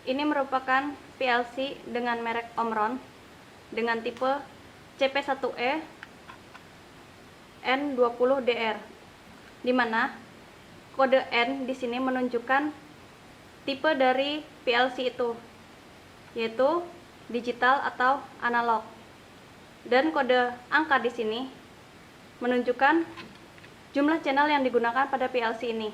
Ini merupakan PLC dengan merek Omron dengan tipe CP1E N20DR, di mana kode N di sini menunjukkan tipe dari PLC itu, yaitu digital atau analog. Dan kode angka di sini menunjukkan jumlah channel yang digunakan pada PLC ini.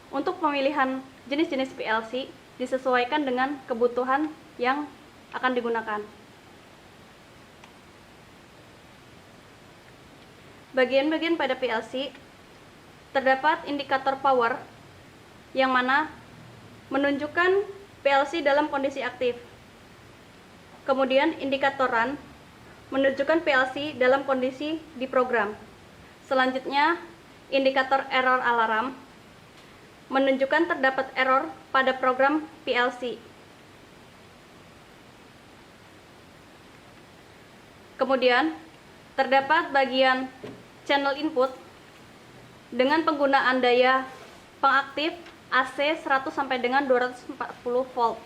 Untuk pemilihan jenis-jenis PLC disesuaikan dengan kebutuhan yang akan digunakan. Bagian-bagian pada PLC terdapat indikator power yang mana menunjukkan PLC dalam kondisi aktif. Kemudian indikator run menunjukkan PLC dalam kondisi diprogram. Selanjutnya, indikator error alarm menunjukkan terdapat error pada program PLC. Kemudian, terdapat bagian channel input dengan penggunaan daya pengaktif AC 100 sampai dengan 240 volt.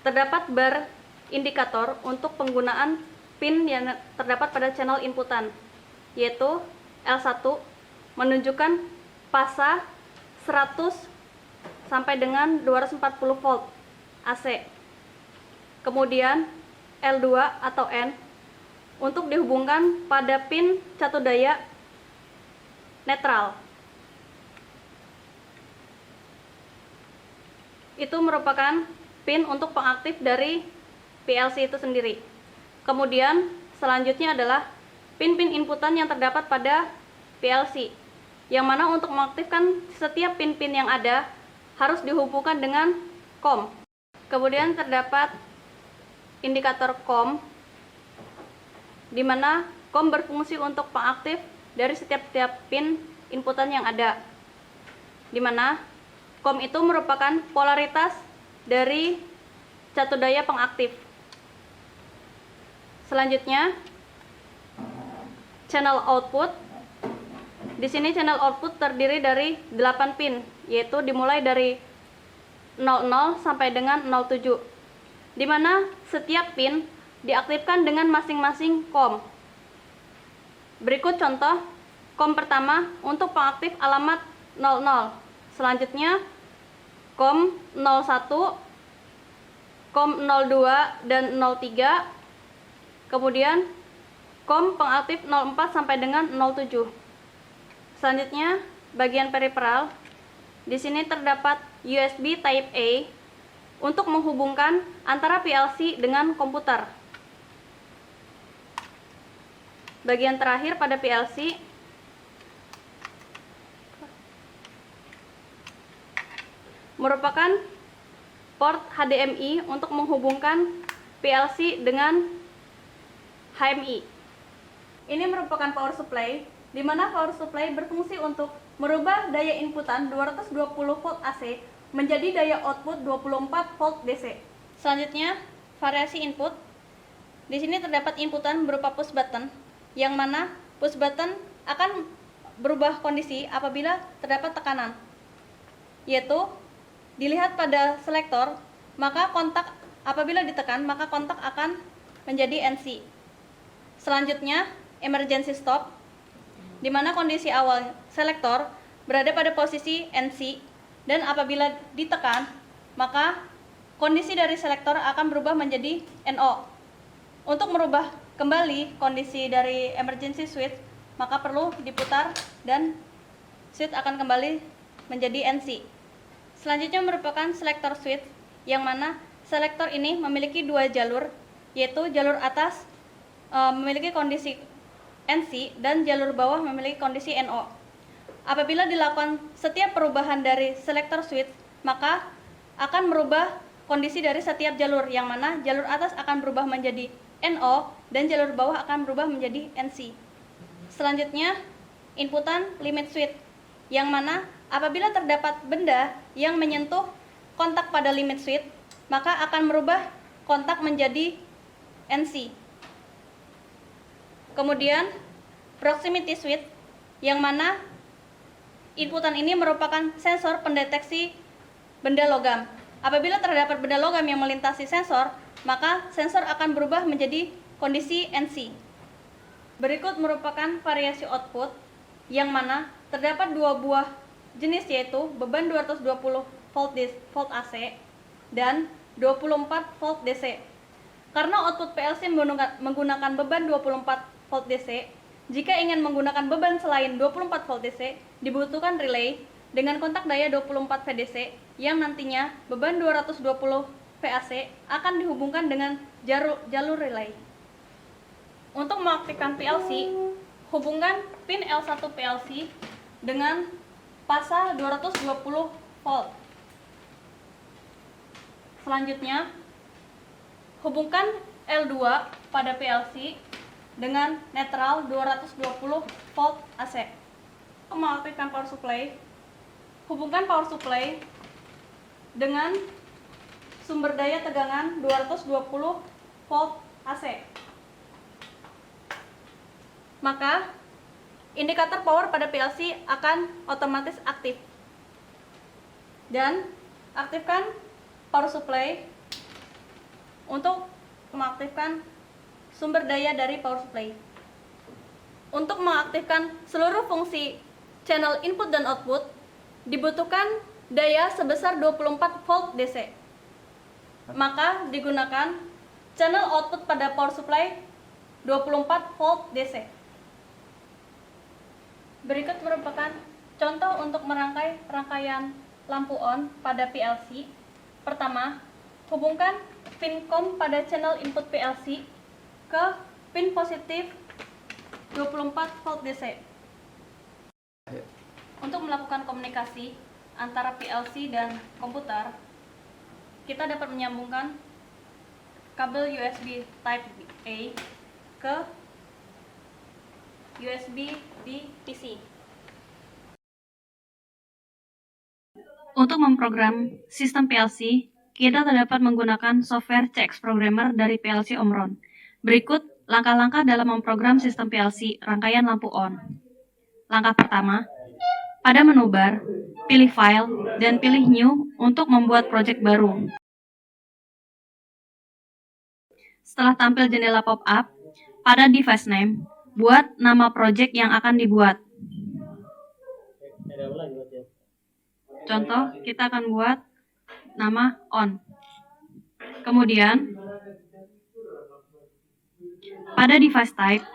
Terdapat bar indikator untuk penggunaan pin yang terdapat pada channel inputan, yaitu L1 menunjukkan pasa 100 sampai dengan 240 volt AC. Kemudian L2 atau N untuk dihubungkan pada pin catu daya netral. Itu merupakan pin untuk pengaktif dari PLC itu sendiri. Kemudian selanjutnya adalah pin-pin inputan yang terdapat pada PLC, yang mana untuk mengaktifkan setiap pin-pin yang ada harus dihubungkan dengan COM. Kemudian terdapat indikator COM, di mana COM berfungsi untuk pengaktif dari setiap pin inputan yang ada, di mana COM itu merupakan polaritas dari catu daya pengaktif. Selanjutnya, channel output. Di sini channel output terdiri dari 8 pin, yaitu dimulai dari 00 sampai dengan 07, di mana setiap pin diaktifkan dengan masing-masing COM. Berikut contoh COM pertama untuk pengaktif alamat 00. Selanjutnya COM 01, COM 02 dan 03. Kemudian COM pengaktif 04 sampai dengan 07. Selanjutnya, bagian periferal. Di sini terdapat USB Type A untuk menghubungkan antara PLC dengan komputer. Bagian terakhir pada PLC merupakan port HDMI untuk menghubungkan PLC dengan HMI. Ini merupakan power supply, di mana power supply berfungsi untuk merubah daya inputan 220 volt AC menjadi daya output 24 volt DC. Selanjutnya, variasi input. Di sini terdapat inputan berupa push button, yang mana push button akan berubah kondisi apabila terdapat tekanan, yaitu dilihat pada selektor, maka kontak apabila ditekan, maka kontak akan menjadi NC. Selanjutnya, emergency stop, di mana kondisi awal selektor berada pada posisi NC, dan apabila ditekan, maka kondisi dari selektor akan berubah menjadi NO. Untuk merubah kembali kondisi dari emergency switch, maka perlu diputar dan switch akan kembali menjadi NC. Selanjutnya merupakan selektor switch, yang mana selektor ini memiliki dua jalur, yaitu jalur atas memiliki kondisi NC dan jalur bawah memiliki kondisi NO. Apabila dilakukan setiap perubahan dari selektor switch, maka akan merubah kondisi dari setiap jalur, yang mana jalur atas akan berubah menjadi NO dan jalur bawah akan berubah menjadi NC. Selanjutnya, inputan limit switch, yang mana apabila terdapat benda yang menyentuh kontak pada limit switch, maka akan merubah kontak menjadi NC. Kemudian proximity switch, yang mana inputan ini merupakan sensor pendeteksi benda logam. Apabila terdapat benda logam yang melintasi sensor, maka sensor akan berubah menjadi kondisi NC. Berikut merupakan variasi output yang mana terdapat dua buah jenis, yaitu beban 220 volt AC dan 24 volt DC. Karena output PLC menggunakan beban 24 volt DC, jika ingin menggunakan beban selain 24 volt DC, dibutuhkan relay dengan kontak daya 24 VDC yang nantinya beban 220 VAC akan dihubungkan dengan jalur relay. Untuk mengaktifkan PLC, hubungkan pin L1 PLC dengan pasa 220 volt. Selanjutnya, hubungkan L2 pada PLC dengan netral 220 volt AC. Untuk mengaktifkan power supply, hubungkan power supply dengan sumber daya tegangan 220 volt AC. Maka indikator power pada PLC akan otomatis aktif. Dan aktifkan power supply untuk mengaktifkan sumber daya dari power supply. Untuk mengaktifkan seluruh fungsi channel input dan output, dibutuhkan daya sebesar 24 volt DC. Maka digunakan channel output pada power supply 24 volt DC. Berikut merupakan contoh untuk merangkai rangkaian lampu on pada PLC. Pertama, hubungkan pin COM pada channel input PLC ke pin positif 24 volt DC. Untuk melakukan komunikasi antara PLC dan komputer, kita dapat menyambungkan kabel USB Type A ke USB di PC. Untuk memprogram sistem PLC, kita dapat menggunakan software CX Programmer dari PLC Omron. Berikut langkah-langkah dalam memprogram sistem PLC rangkaian lampu on. Langkah pertama, pada menu bar, pilih File dan pilih New untuk membuat project baru. Setelah tampil jendela pop-up, pada device name, buat nama project yang akan dibuat. Contoh, kita akan buat nama on. Kemudian, pada device type,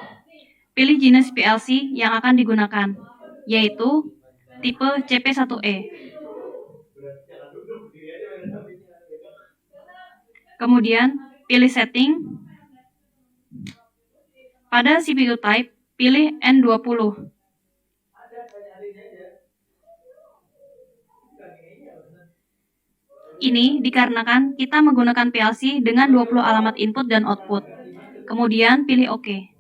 pilih jenis PLC yang akan digunakan, yaitu tipe CP1E. Kemudian, pilih setting. Pada CPU type, pilih N20. Ini dikarenakan kita menggunakan PLC dengan 20 alamat input dan output. Kemudian pilih OK.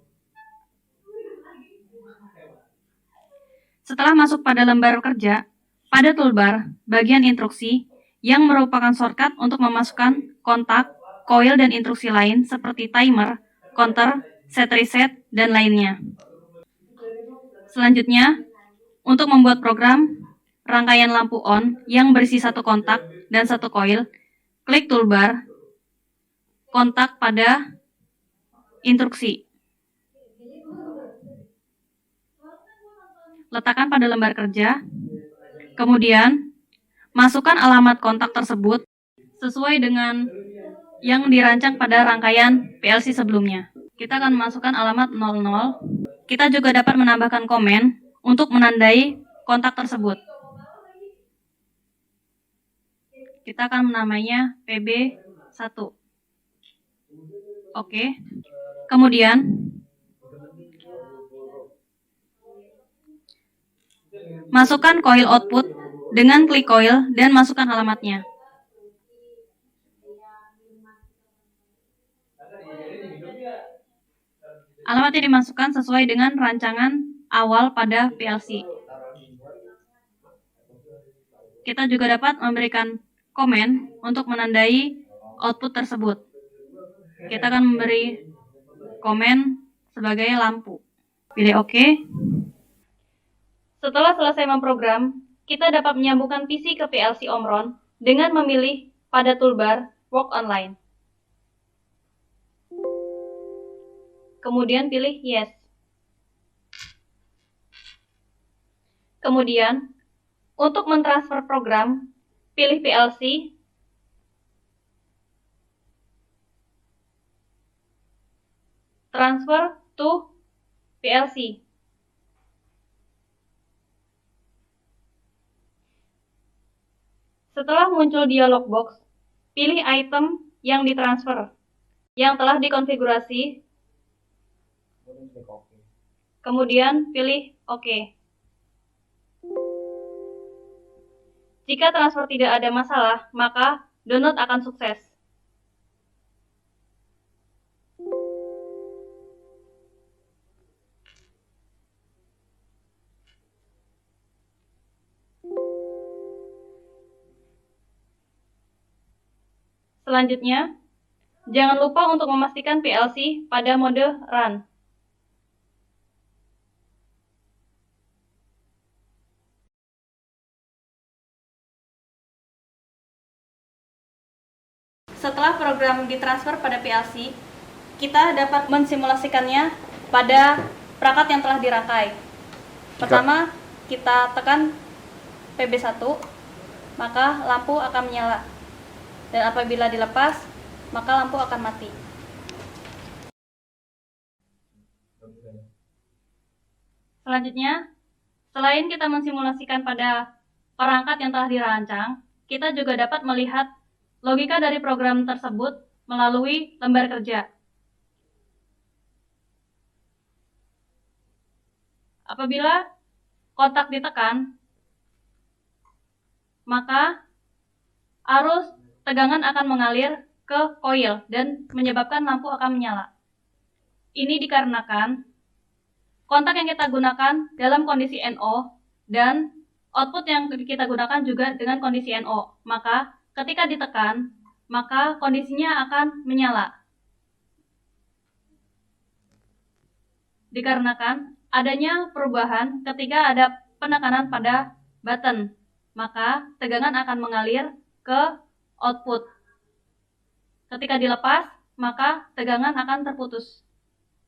Setelah masuk pada lembar kerja, pada toolbar, bagian instruksi, yang merupakan shortcut untuk memasukkan kontak, coil, dan instruksi lain seperti timer, counter, set reset, dan lainnya. Selanjutnya, untuk membuat program rangkaian lampu on yang berisi satu kontak dan satu coil, klik toolbar, kontak pada instruksi. Letakkan pada lembar kerja, kemudian masukkan alamat kontak tersebut sesuai dengan yang dirancang pada rangkaian PLC sebelumnya. Kita akan memasukkan alamat 00. Kita juga dapat menambahkan komen untuk menandai kontak tersebut. Kita akan menamainya PB1. Oke. Kemudian, masukkan coil output dengan klik coil dan masukkan alamatnya. Alamatnya dimasukkan sesuai dengan rancangan awal pada PLC. Kita juga dapat memberikan komen untuk menandai output tersebut. Kita akan memberi komen sebagai lampu. Pilih OK. Setelah selesai memprogram, kita dapat menyambungkan PC ke PLC Omron dengan memilih pada toolbar Work Online. Kemudian pilih Yes. Kemudian, untuk mentransfer program, pilih PLC, Transfer to PLC. Setelah muncul dialog box, pilih item yang ditransfer, yang telah dikonfigurasi, kemudian pilih OK. Jika transfer tidak ada masalah, maka download akan sukses. Selanjutnya, jangan lupa untuk memastikan PLC pada mode Run. Setelah program ditransfer pada PLC, kita dapat mensimulasikannya pada perangkat yang telah dirangkai. Pertama, kita tekan PB1, maka lampu akan menyala. Dan apabila dilepas, maka lampu akan mati. Selanjutnya, selain kita mensimulasikan pada perangkat yang telah dirancang, kita juga dapat melihat logika dari program tersebut melalui lembar kerja. Apabila kontak ditekan, maka arus tegangan akan mengalir ke koil dan menyebabkan lampu akan menyala. Ini dikarenakan kontak yang kita gunakan dalam kondisi NO dan output yang kita gunakan juga dengan kondisi NO. Maka ketika ditekan, maka kondisinya akan menyala. Dikarenakan adanya perubahan ketika ada penekanan pada button, maka tegangan akan mengalir ke output. Ketika dilepas, maka tegangan akan terputus.